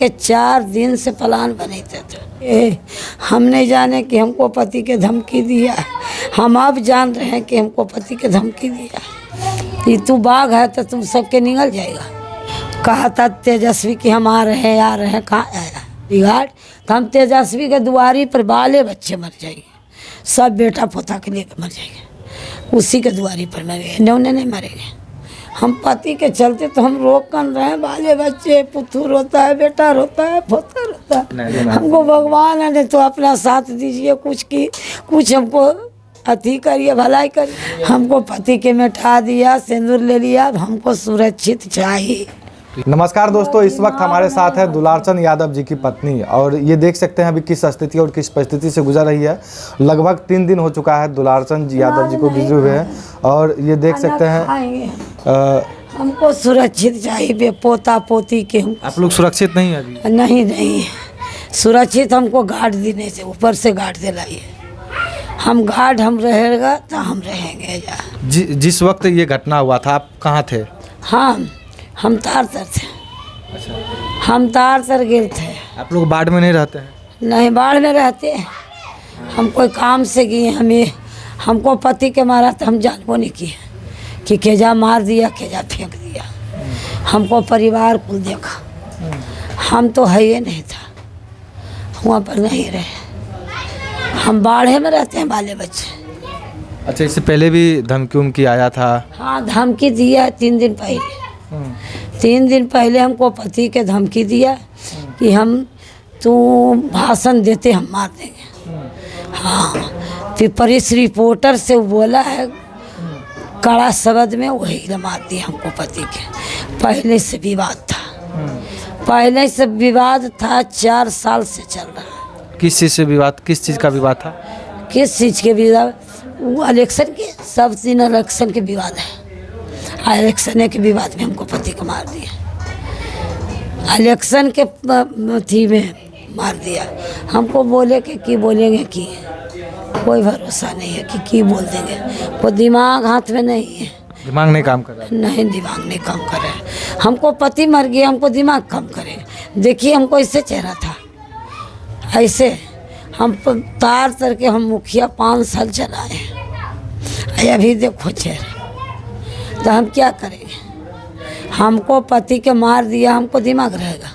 के 4 दिन से प्लान बनाते थे। हम नहीं जाने कि हमको पति के धमकी दिया, हम अब जान रहे हैं कि हमको पति के धमकी दिया। ये तू बाघ है तो तुम सबके निगल जाएगा। कहा था तेजस्वी कि हम आ रहे हैं, कहाँ आया बिगाड़। तो हम तेजस्वी के दुआरी पर बाले बच्चे मर जाएंगे, सब बेटा पोता के लेकर मर जाएंगे, उसी के दुआरी पर मरेंगे, नहीं मरेंगे। हम पति के चलते तो हम रोक कर रहे हैं, बाले बच्चे, पुत्तू रोता है, बेटा रोता है, पोता रोता है। हमको भगवान है तो अपना साथ दीजिए, कुछ हमको अति करिए, भलाई करिए। हमको पति के मिटा दिया, सिंदूर ले लिया, अब हमको सुरक्षित चाहिए। नमस्कार दोस्तों, इस वक्त हमारे साथ है दुलारचंद यादव जी की पत्नी, और ये देख सकते हैं अभी किस स्थिति और किस परिस्थिति से गुजर रही है। लगभग 3 दिन हो चुका है दुलारचंद यादव जी को गुजरे हुए हैं, और ये देख सकते हैं हमको सुरक्षित चाहिए, पोता पोती के। आप लोग सुरक्षित नहीं है अभी? नहीं सुरक्षित हमको गार्ड देने से, ऊपर से गार्ड दिलाइए। हम गार्ड हम रहेगा तो हम रहेंगे। जिस वक्त ये घटना हुआ था आप कहाँ थे? हम तारतर थे। अच्छा, हम तारतर गए थे। आप लोग बाढ़ में नहीं रहते हैं? नहीं, बाढ़ में रहते हैं। हम कोई काम से गए, हमको पति के मारा तो हम जानबो नहीं किए कि केजा मार दिया, केजा फेंक दिया। हमको परिवार कुल देखा, हम तो है ही नहीं था, वहाँ पर नहीं रहे। हम बाढ़े में रहते हैं, बाले बच्चे। अच्छा, इससे पहले भी धमकी उमकी आया था? हाँ, धमकी दिया 3 दिन पहले। 3 दिन पहले हमको पति के धमकी दिया कि तू भाषण देते हम मार देंगे। हाँ, फिर प्रेस रिपोर्टर से बोला है कड़ा शब्द में, वही मार दिया हमको पति के। पहले से विवाद था, 4 साल से चल रहा है। किस चीज़ से विवाद? किस चीज़ का विवाद था? किस चीज़ के विवाद? वो इलेक्शन के, सब दिन इलेक्शन के विवाद है। इलेक्शन के विवाद में हमको पति को मार दिया, इलेक्शन के थी में मार दिया। हमको बोले कि बोलेंगे कि कोई भरोसा नहीं है कि बोल देंगे। वो दिमाग हाथ में नहीं है, दिमाग नहीं काम कर रहा है। नहीं, दिमाग नहीं काम कर रहा है। हमको पति मर गया, हमको दिमाग काम करे। देखिए हमको ऐसे चेहरा था, ऐसे हम तार तर के हम मुखिया 5 साल चलाए, अभी देखो चेहरा। तो हम क्या करेंगे? हमको पति के मार दिया, हमको दिमाग रहेगा।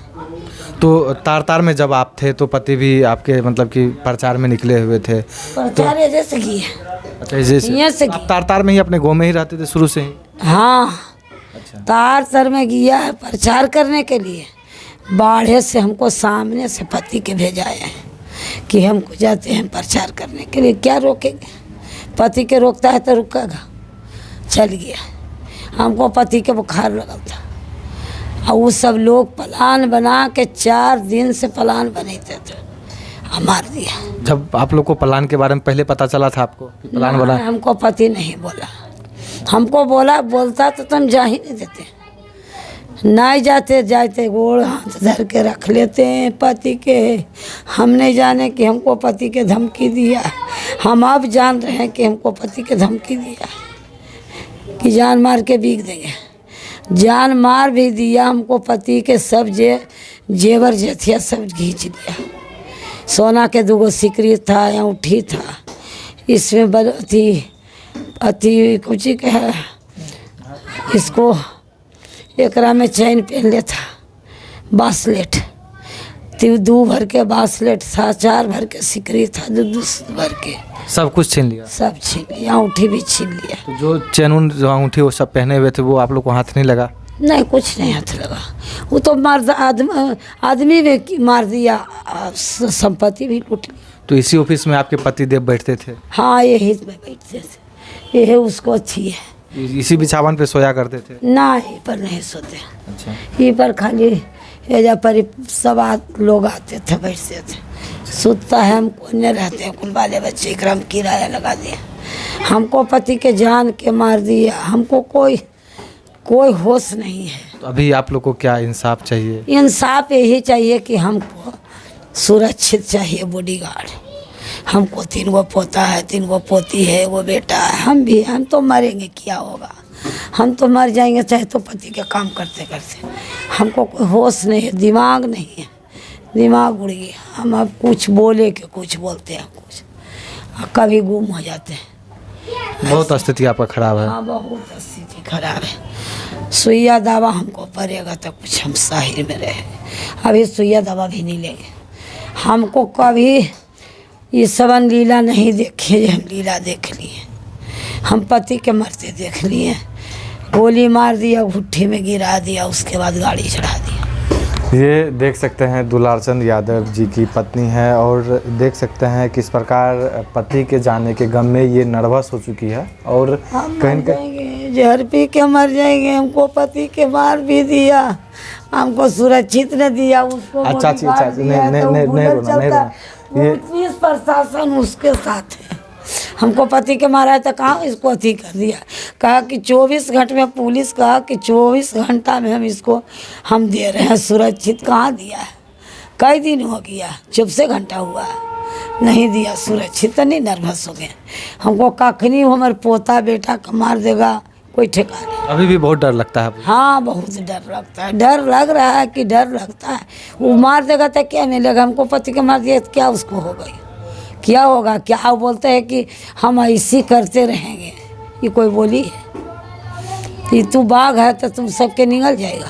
तो तार में जब आप थे तो पति भी आपके मतलब कि प्रचार में निकले हुए थे? प्रचार जैसे किए। अच्छा, जैसे आप तार में ही अपने गाँव में ही रहते थे शुरू से ही? हाँ। अच्छा, तार में गया है प्रचार करने के लिए। बाढ़े से हमको सामने से पति के भेजाए हैं कि हमको जाते हैं प्रचार करने के लिए। क्या रोकेंगे? पति के रोकता है तो रुकेगा। चल गया, हमको पति के बुखार लगा था, और वो सब लोग प्लान बना के 4 दिन से प्लान बनाते थे, मार दिया। जब आप लोग को प्लान के बारे में पहले पता चला था आपको कि प्लान बना? हमको पति नहीं बोला, हमको बोलता तो तुम जा ही नहीं देते। नहीं जाते गोड़ हाथ धर के रख लेते हैं पति के। हम नहीं जाने कि हमको पति के धमकी दिया, हम अब जान रहे हैं कि हमको पति के धमकी दिया कि जान मार के बिक देंगे। जान मार भी दिया। हमको पति के सब जेवर जथिया सब खींच दिया। सोना के 2 सिकरी था, अंगूठी था, इसमें अति कुछ कह इसको, एकरा में चैन पहन ले था, बासलेट 2 भर के बासलेट था, 4 भर के सिकरी था, 2 भर के। सब कुछ छीन लिया? सब छीन लिया, अंगूठी भी छीन लिया। तो जो चैन जो अंगूठी वो सब पहने हुए थे वो आप लोग को हाथ नहीं लगा? नहीं, कुछ नहीं हाथ लगा। वो तो आदमी भी मार दिया, संपत्ति भी लूट ली। तो इसी ऑफिस में आपके पति देव बैठते थे? हाँ, यही में बैठते थे, यही उसको अच्छी है। इसी बिछावन पे सोया करते थे? ना, यहीं पर नहीं सोते। अच्छा, यहीं पर खाली एजा पर सब लोग आते थे, बैठते थे। सुतता है, हम कोने रहते हैं, कुल बाले बच्चे क्रम किराया लगा दिया। हमको पति के जान के मार दिया, हमको कोई होश नहीं है। तो अभी आप लोग को क्या इंसाफ चाहिए? इंसाफ यही चाहिए कि हमको सुरक्षित चाहिए, बॉडीगार्ड। हमको 3 गो पोता है, 3 गो पोती है, वो बेटा है। हम तो मरेंगे, क्या होगा? हम तो मर जाएंगे, चाहे तो पति के काम करते करते। हमको कोई होश नहीं है, दिमाग नहीं है। दिमाग उड़ गया। हम अब कुछ बोले के कुछ बोलते हैं कुछ, कभी गुम हो जाते हैं। बहुत स्थिति आपका खराब है। हाँ बहुत स्थिति खराब है। सुइया दवा हमको पड़ेगा तो कुछ हम साहिल में रहे। अभी सुइया दवा भी नहीं लेंगे। हमको कभी ये सबन लीला नहीं देखे, हम लीला देख लिए। हम पति के मरते देख लिए, गोली मार दिया, भुट्टे में गिरा दिया, उसके बाद गाड़ी चढ़ा दिया। ये देख सकते हैं दुलारचंद यादव जी की पत्नी है और देख सकते हैं किस प्रकार पति के जाने के गम में ये नर्वस हो चुकी है और हम कहीं मर जाएंगे, जहर पी के मर जाएंगे। हमको पति के मार भी दिया, हमको सुरक्षित न दिया, उसको चाची bodyguard दिया, तो नहीं बुलेट रोना नहीं चलता। रोना। ये पुलिस प्रशासन उसके साथ है। हमको पति के मारा है तो कहाँ इसको अथी कर दिया। कहा कि 24 घंटे में, पुलिस कहा कि 24 घंटा में हम दे रहे हैं सुरक्षित। कहाँ दिया है? कई दिन हो गया, 24 घंटा हुआ है, नहीं दिया सुरक्षित। तो नहीं नर्वस हो गए हमको, कखनी हमारे पोता बेटा का मार देगा कोई ठिकाना नहीं। अभी भी बहुत डर लगता है। हाँ बहुत डर लगता है। डर लग रहा है कि डर लगता है। वो मार देगा तो क्या मिलेगा? हमको पति के मार दिया तो क्या उसको होगा? क्या होगा? क्या वो बोलते हैं कि हम ऐसी करते रहेंगे, ये कोई बोली है? ये तू बाघ है तो तुम सबके निगल जाएगा,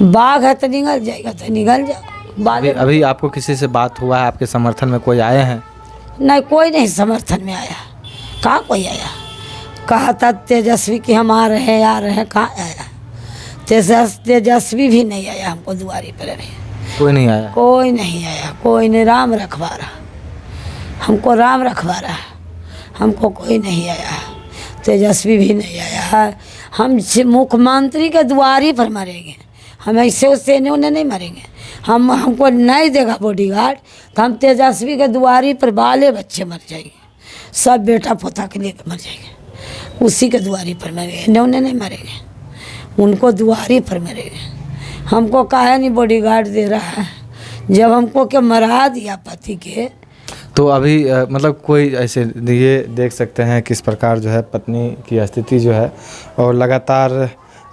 बाघ है तो निगल जाएगा, तो निगल जाओ। अभी आपको किसी से बात हुआ है? आपके समर्थन में कोई आए हैं? नहीं, कोई नहीं समर्थन में आया। कहाँ कोई आया? कहा था तेजस्वी कि हम आ रहे हैं, कहाँ आया? तेजस्वी भी नहीं आया हमको दुआरी पर। कोई नहीं आया? कोई नहीं आया, कोई नहीं। राम रखवारा, हमको राम रखवारा, हमको कोई नहीं आया। तेजस्वी भी नहीं आया है। हम मुख्यमंत्री के दुआरी पर मरेंगे, हम ऐसे उससे नहीं मरेंगे। हमको नहीं देगा बॉडीगार्ड तो हम तेजस्वी के दुआरी पर बाले बच्चे मर जाएंगे, सब बेटा पोता के लेकर मर जाएंगे। उसी के दुआरी पर मरेंगे, नहीं मरेंगे, उनको दुआरी पर मरेंगे। हमको काहे नहीं बॉडीगार्ड दे रहा है? जब हमको के मरा दिया पति के। तो अभी मतलब कोई ऐसे, ये देख सकते हैं किस प्रकार जो है पत्नी की स्थिति जो है, और लगातार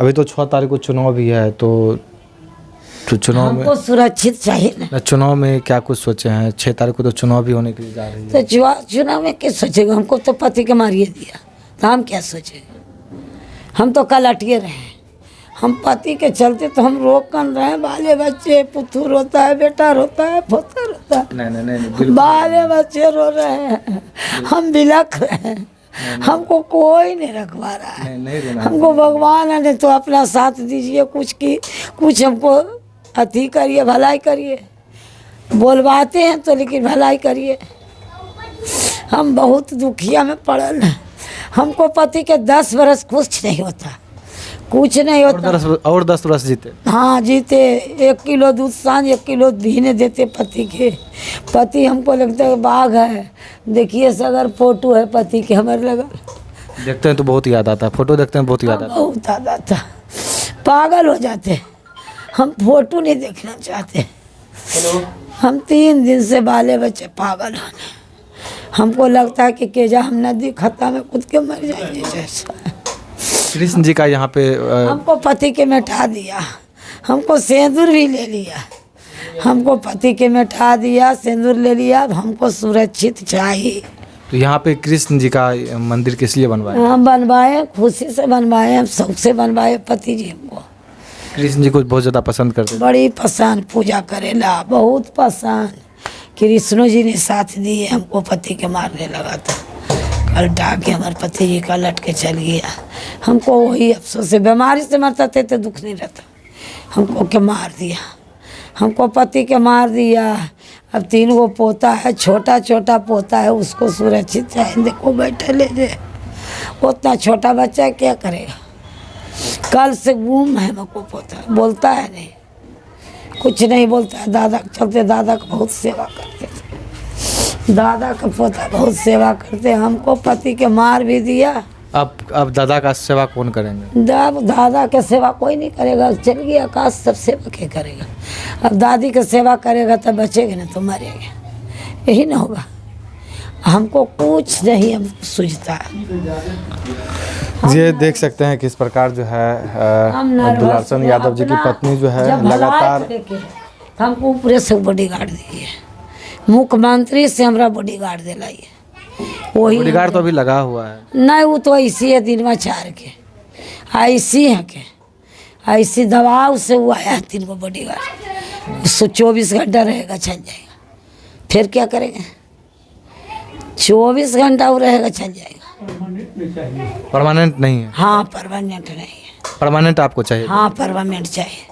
अभी तो 6 तारीख को चुनाव भी है, तो चुनाव में हमको सुरक्षित चाहिए ना। चुनाव में क्या कुछ सोचे हैं? 6 तारीख को तो चुनाव भी होने के लिए जा रही है। तो चुनाव में क्या सोचेगा? हमको तो पति के मारिए दिया, तो हम क्या सोचेंगे? हम तो कल अटिए रहे हैं। हम पति के चलते तो हम रोक कर रहे हैं। बाले बच्चे, पुत्तू रोता है, बेटा रोता है, पोता रोता है, नहीं बाले बच्चे रो रहे हैं, हम बिलख रहे हैं। हमको कोई नहीं रखवा रहा है। हमको भगवान ने तो अपना साथ दीजिए, कुछ हमको अति करिए, भलाई करिए। बोलवाते हैं तो लेकिन भलाई करिए। हम बहुत दुखिया में पड़ल हैं। हमको पति के 10 बरस कुछ नहीं होता, कुछ नहीं होता। और 10 वर्ष जीते? हाँ जीते। 1 किलो दूध सांझ 1 किलो भीने देते पति के। पति हमको लगता है बाघ है। देखिए सगर फोटो है पति के हमारे लगा, देखते हैं तो बहुत याद आता है। फोटो देखते हैं बहुत याद आता है। बहुत याद आता, पागल हो जाते। हम फोटो नहीं देखना चाहते। हम 3 दिन से बाले बच्चे पागल होने। हमको लगता है कि केजा हम नदी खत्ता में कूद के मर जाएंगे जैसा। कृष्ण जी का यहाँ पे हमको पति के मिटा दिया, हमको सिंदूर भी ले लिया। हमको पति के मिटा दिया, सिंदूर ले लिया। अब हमको सुरक्षित चाहिए। तो यहाँ पे कृष्ण जी का मंदिर किस लिए बनवाए? हम बनवाए, खुशी से बनवाए, हम शौक से बनवाए। पति जी हमको कृष्ण जी को बहुत ज़्यादा पसंद करते? बड़ी पसंद, पूजा करेला बहुत पसंद। कृष्ण जी ने साथ दिए। हमको पति के मारने लगा था, कल डाके हमारे पति जी का लट के चल गया। हमको वही अफसोस है, बीमारी से मरता थे तो दुख नहीं रहता। हमको के मार दिया, हमको पति के मार दिया। अब 3 गो पोता है, छोटा छोटा पोता है, उसको सुरक्षित चाहिए। देखो बैठे ले दे, उतना छोटा बच्चा क्या करेगा? कल से गुम है हमको पोता, बोलता है नहीं, कुछ नहीं बोलता है। दादा के चलते दादा का बहुत सेवा करते थे, दादा का पोता बहुत सेवा करते। हमको पति के मार भी दिया। अब दादा का सेवा कौन करेंगे? दादा के सेवा कोई नहीं करेगा, चल गया आकाश, सब सेवा क्या करेगा? अब दादी के सेवा करेगा तब बचेगा, ना तो मरेगा। यही ना होगा। हमको कुछ नहीं हम सूझता। ये देख सकते हैं किस प्रकार जो है दुलारचंद यादव जी की पत्नी जो है लगातार तो हमको ऊपरे से बॉडी गार्ड दिए, मुख्यमंत्री से हमरा बॉडी गार्ड दिलाइए। वही बॉडीगार्ड तो अभी लगा हुआ है। नहीं, वो तो ऐसी है दिन में 4 के ऐसी है के ऐसी दबाव से वो आया 3 को बॉडी गार्ड। उसको 24 घंटा रहेगा, चल जाएगा, फिर क्या करेंगे? 24 घंटा वो रहेगा, चल जाएगा। परमानेंट नहीं है? हाँ, परमानेंट नहीं है। परमानेंट आपको चाहिए? हाँ, परमानेंट चाहिए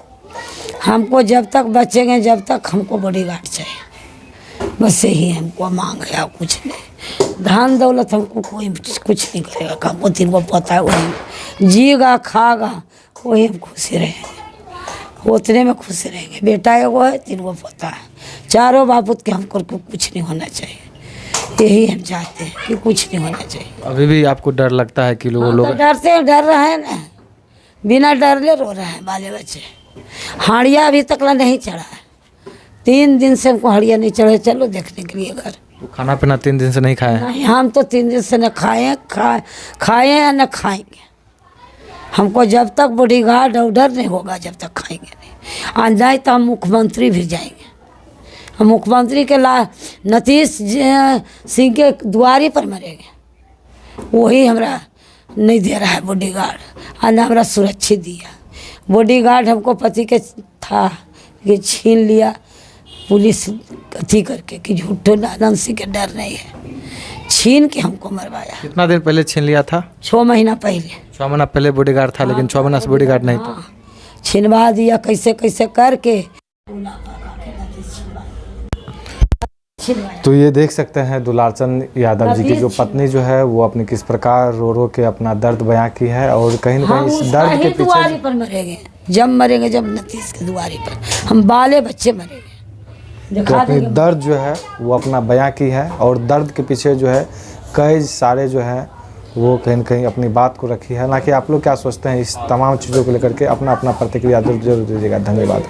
हमको। जब तक बचेंगे जब तक हमको बॉडी गार्ड चाहिए, बस यही हमको मांग है, कुछ नहीं। धन दौलत हमको कोई कुछ नहीं करेगा, हमको 3 को पता है, वही जीगा खागा वही हम खुशी रहेंगे, उतने में खुश रहेंगे। बेटा एगो है, 3 को पता है, चारों बापूत के हमको कुछ नहीं होना चाहिए, यही हम चाहते हैं कि कुछ नहीं होना चाहिए। अभी भी आपको डर लगता है कि लोग तो डरते हैं, डर रहे हैं ना, बिना डरले रो रहे हैं बाले बच्चे। हाड़िया अभी तक ला नहीं चढ़ा है, 3 दिन से हमको हाड़िया नहीं चढ़े। चलो देखने के लिए घर। खाना पीना 3 दिन से नहीं खाए हैं? नहीं, हम तो 3 दिन से न खाए हैं न खाएंगे। हमको जब तक बॉडीगार्ड ऑर्डर नहीं होगा जब तक खाएंगे नहीं। आज जाए तो हम मुख्यमंत्री भी जाएंगे, हम मुख्यमंत्री के नीतीश सिंह के द्वारी पर मरेंगे। वही हमरा नहीं दे रहा है बॉडीगार्ड, और न हमरा सुरक्षित दिया। बॉडीगार्ड हमको पति के था कि छीन लिया पुलिस कथी करके कि झूठो नादन सिंह के डर नहीं है, छीन के हमको मरवाया। कितना दिन पहले छीन लिया था? 6 महीना पहले। 6 महीना पहले बॉडीगार्ड था, लेकिन 6 महीना से बॉडीगार्ड नहीं था। छिनवा दिया कैसे कैसे करके। तो ये देख सकते हैं दुलारचंद यादव जी की जो पत्नी जो है वो अपनी किस प्रकार रो रो के अपना दर्द बयां की है, और कहीं ना कहीं इस दर्द के पीछे दुआरी पर मरेंगे, जब मरेंगे जब नीतीश के दुआरी पर हम बाले बच्चे मरेंगे। तो अपनी दर्द जो है वो अपना बयां की है, और दर्द के पीछे जो है कई सारे जो है वो कहीं ना कहीं अपनी बात को रखी है। ना कि आप लोग क्या सोचते हैं इस तमाम चीज़ों को लेकर के, अपना अपना प्रतिक्रिया जरूर दीजिएगा। धन्यवाद।